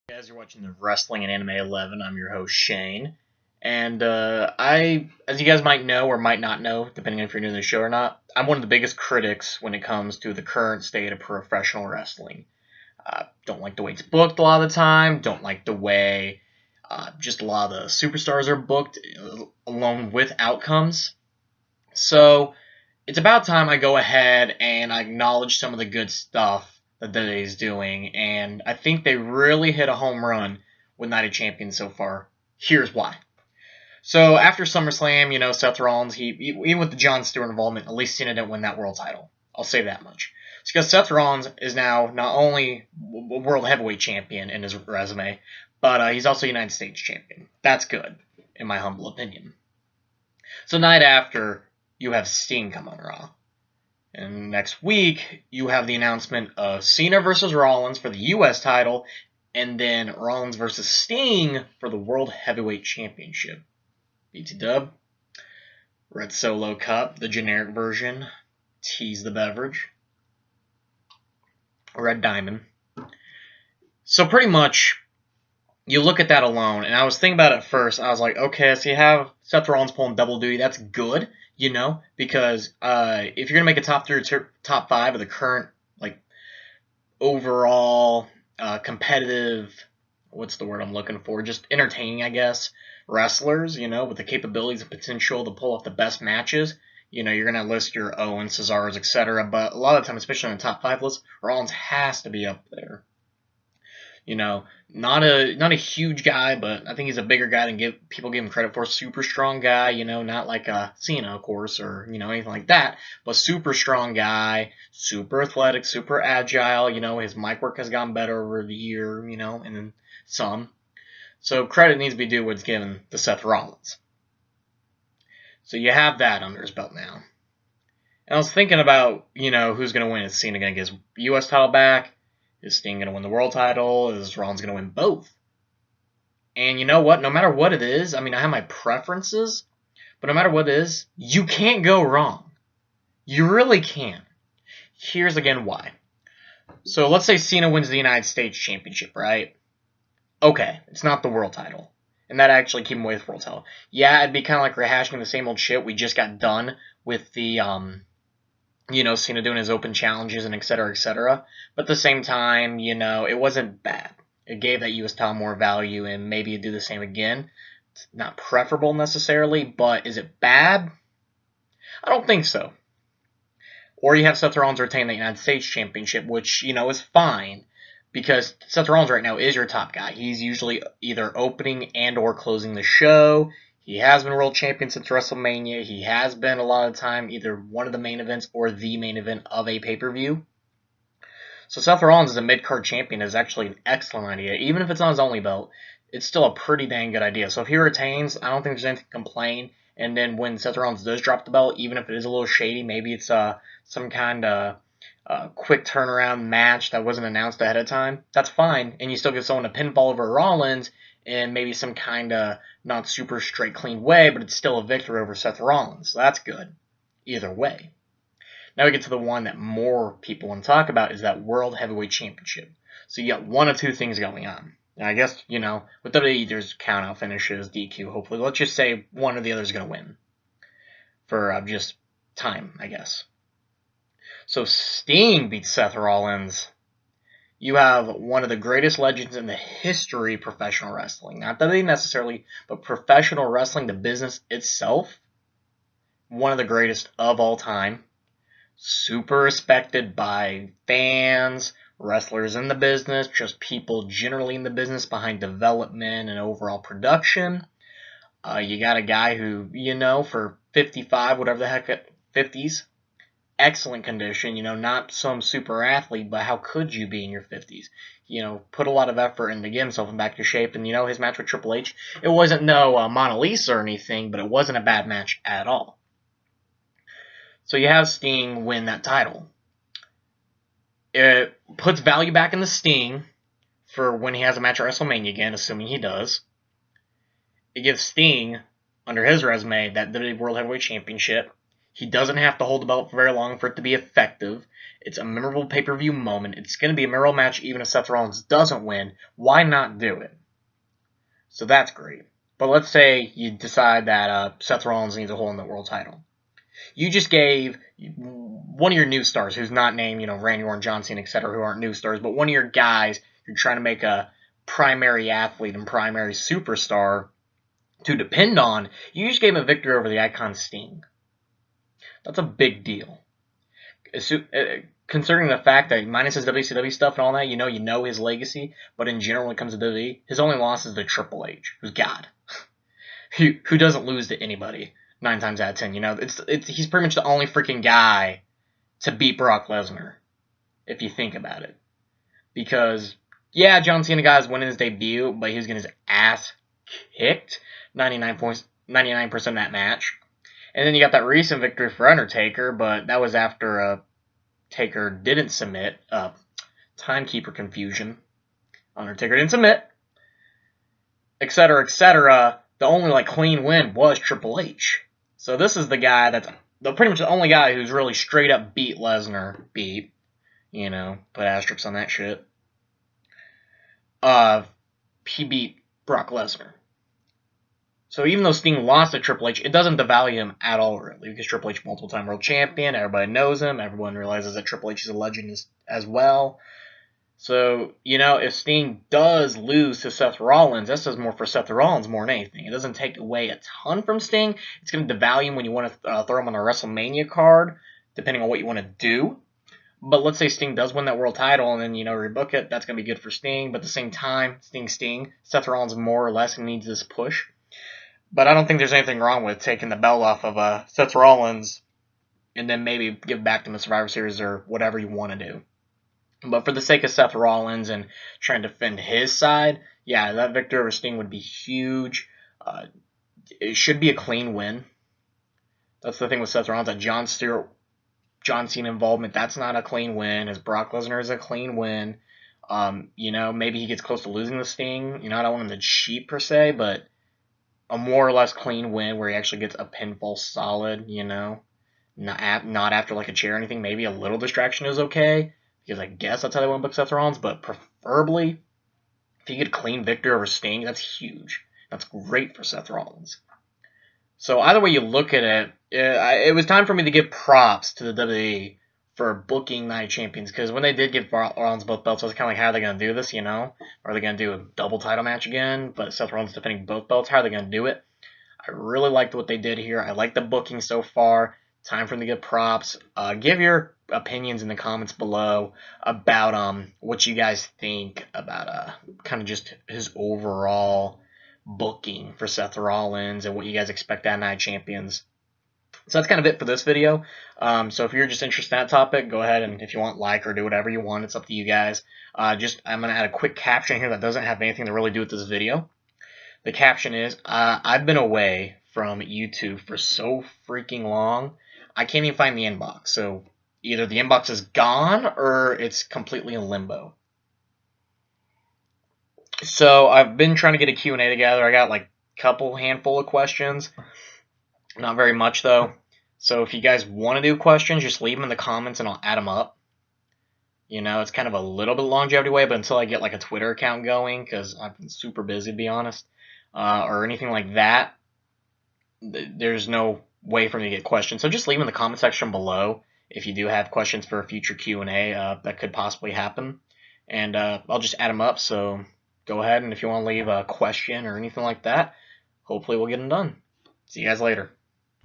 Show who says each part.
Speaker 1: Guys, you're watching the Wrestling and Anime 11. I'm your host Shane, and as you guys might know or might not know, depending on if you're new to the show or not, I'm one of the biggest critics when it comes to the current state of professional wrestling. Don't like the way it's booked a lot of the time. Don't like the way just a lot of the superstars are booked along with outcomes. So it's about time I go ahead and I acknowledge some of the good stuff that is doing, and I think they really hit a home run with Night of Champions so far. Here's why. So after SummerSlam, Seth Rollins, even with the John Stewart involvement, at least Cena didn't win that world title. I'll say that much. It's because Seth Rollins is now not only a world heavyweight champion in his resume, but he's also United States champion. That's good, in my humble opinion. So night after, you have Sting come on Raw. And next week, you have the announcement of Cena versus Rollins for the U.S. title, and then Rollins versus Sting for the World Heavyweight Championship. BT-Dub, Red Solo Cup, the generic version, tease the beverage, Red Diamond. So pretty much, you look at that alone, and I was thinking about it at first, I was like, okay, so you have Seth Rollins pulling double duty, that's good. Because if you're gonna make a top 3 or top 5 of the current overall competitive, what's the word I'm looking for? Just entertaining, I guess, wrestlers, with the capabilities and potential to pull off the best matches. You're gonna list your Owens, Cesaros, etc. But a lot of the time, especially on the top 5 list, Rollins has to be up there. Not a huge guy, but I think he's a bigger guy than people give him credit for. Super strong guy, not like Cena, of course, or anything like that, but super strong guy, super athletic, super agile. His mic work has gotten better over the year, and then some. So credit needs to be due what's given to Seth Rollins. So you have that under his belt now. And I was thinking about, who's going to win. Is Cena going to get his U.S. title back? Is Sting going to win the world title? Is Rollins going to win both? And you know what? No matter what it is, I have my preferences, but no matter what it is, you can't go wrong. You really can't. Here's again why. So let's say Cena wins the United States Championship, right? Okay, it's not the world title. And that actually keep him away with the world title. Yeah, it'd be kind of like rehashing the same old shit we just got done with the Cena doing his open challenges and et cetera, but at the same time, it wasn't bad. It gave that U.S. title more value, and maybe you'd do the same again. It's not preferable necessarily, but is it bad? I don't think so. Or you have Seth Rollins retain the United States Championship, which, is fine, because Seth Rollins right now is your top guy. He's usually either opening and or closing the show. He has been world champion since WrestleMania. He has been a lot of the time either one of the main events or the main event of a pay-per-view. So Seth Rollins as a mid-card champion is actually an excellent idea. Even if it's not his only belt, it's still a pretty dang good idea. So if he retains, I don't think there's anything to complain. And then when Seth Rollins does drop the belt, even if it is a little shady, maybe it's some kind of quick turnaround match that wasn't announced ahead of time, that's fine. And you still give someone a pinfall over Rollins in maybe some kind of not super straight, clean way, but it's still a victory over Seth Rollins. So that's good. Either way. Now we get to the one that more people want to talk about, is that World Heavyweight Championship. So you got one of two things going on. Now I guess, with WWE, there's count-out finishes, DQ, hopefully. Let's just say one or the other is going to win. For just time, I guess. So Sting beats Seth Rollins. You have one of the greatest legends in the history of professional wrestling. Not WWE necessarily, but professional wrestling, the business itself. One of the greatest of all time. Super respected by fans, wrestlers in the business, just people generally in the business behind development and overall production. You got a guy who, for 55, whatever the heck, 50s, excellent condition, not some super athlete, but how could you be in your 50s? Put a lot of effort into getting himself back to shape, and, his match with Triple H, it wasn't no Mona Lisa or anything, but it wasn't a bad match at all. So you have Sting win that title. It puts value back in the Sting for when he has a match at WrestleMania again, assuming he does. It gives Sting, under his resume, that WWE World Heavyweight Championship. He doesn't have to hold the belt for very long for it to be effective. It's a memorable pay-per-view moment. It's going to be a memorable match even if Seth Rollins doesn't win. Why not do it? So that's great. But let's say you decide that Seth Rollins needs a hold in the world title. You just gave one of your new stars, who's not named, Randy Orton, John Cena, etc., who aren't new stars, but one of your guys you're trying to make a primary athlete and primary superstar to depend on, you just gave him a victory over the icon Sting. That's a big deal. Considering the fact that minus his WCW stuff and all that, you know his legacy, but in general when it comes to WWE, his only loss is to Triple H, who's God. who doesn't lose to anybody 9 times out of 10. He's pretty much the only freaking guy to beat Brock Lesnar, if you think about it. Because, yeah, John Cena got his win in his debut, but he was getting his ass kicked 99% of that match. And then you got that recent victory for Undertaker, but that was after Taker didn't submit. Timekeeper confusion. Undertaker didn't submit. Etc., etc. The only clean win was Triple H. So this is the guy that's pretty much the only guy who's really straight up beat Lesnar. Put asterisks on that shit. He beat Brock Lesnar. So even though Sting lost to Triple H, it doesn't devalue him at all, really, because Triple H is multiple-time world champion, everybody knows him, everyone realizes that Triple H is a legend as well. So, if Sting does lose to Seth Rollins, this does more for Seth Rollins more than anything. It doesn't take away a ton from Sting. It's going to devalue him when you want to throw him on a WrestleMania card, depending on what you want to do. But let's say Sting does win that world title and then, rebook it. That's going to be good for Sting. But at the same time, Sting, Seth Rollins more or less needs this push. But I don't think there's anything wrong with taking the belt off of Seth Rollins and then maybe give back to him in Survivor Series or whatever you want to do. But for the sake of Seth Rollins and trying to defend his side, yeah, that victory over Sting would be huge. It should be a clean win. That's the thing with Seth Rollins. That John Cena involvement, that's not a clean win. As Brock Lesnar is a clean win. Maybe he gets close to losing to Sting. I don't want him to cheat per se, but a more or less clean win where he actually gets a pinfall solid, not after a chair or anything. Maybe a little distraction is okay, because I guess that's how they want to book Seth Rollins, but preferably, if you get a clean victory over Sting, that's huge. That's great for Seth Rollins. So either way you look at it, it was time for me to give props to the WWE for booking Night Champions, because when they did give Rollins both belts, I was kind of how are they going to do this, Are they going to do a double title match again, but Seth Rollins defending both belts? How are they going to do it? I really liked what they did here. I like the booking so far. Time for them to give props. Give your opinions in the comments below about what you guys think about kind of just his overall booking for Seth Rollins and what you guys expect out of Night Champions. So that's kind of it for this video. So if you're just interested in that topic, go ahead and if you want, like or do whatever you want. It's up to you guys. I'm going to add a quick caption here that doesn't have anything to really do with this video. The caption is, I've been away from YouTube for so freaking long, I can't even find the inbox. So either the inbox is gone or it's completely in limbo. So I've been trying to get a Q&A together. I got handful of questions. Not very much, though. So if you guys want to do questions, just leave them in the comments and I'll add them up. It's kind of a little bit longevity way, but until I get a Twitter account going, because I've been super busy, to be honest, or anything like that, there's no way for me to get questions. So just leave them in the comment section below if you do have questions for a future Q&A that could possibly happen. And I'll just add them up, so go ahead, and if you want to leave a question or anything like that, hopefully we'll get them done. See you guys later.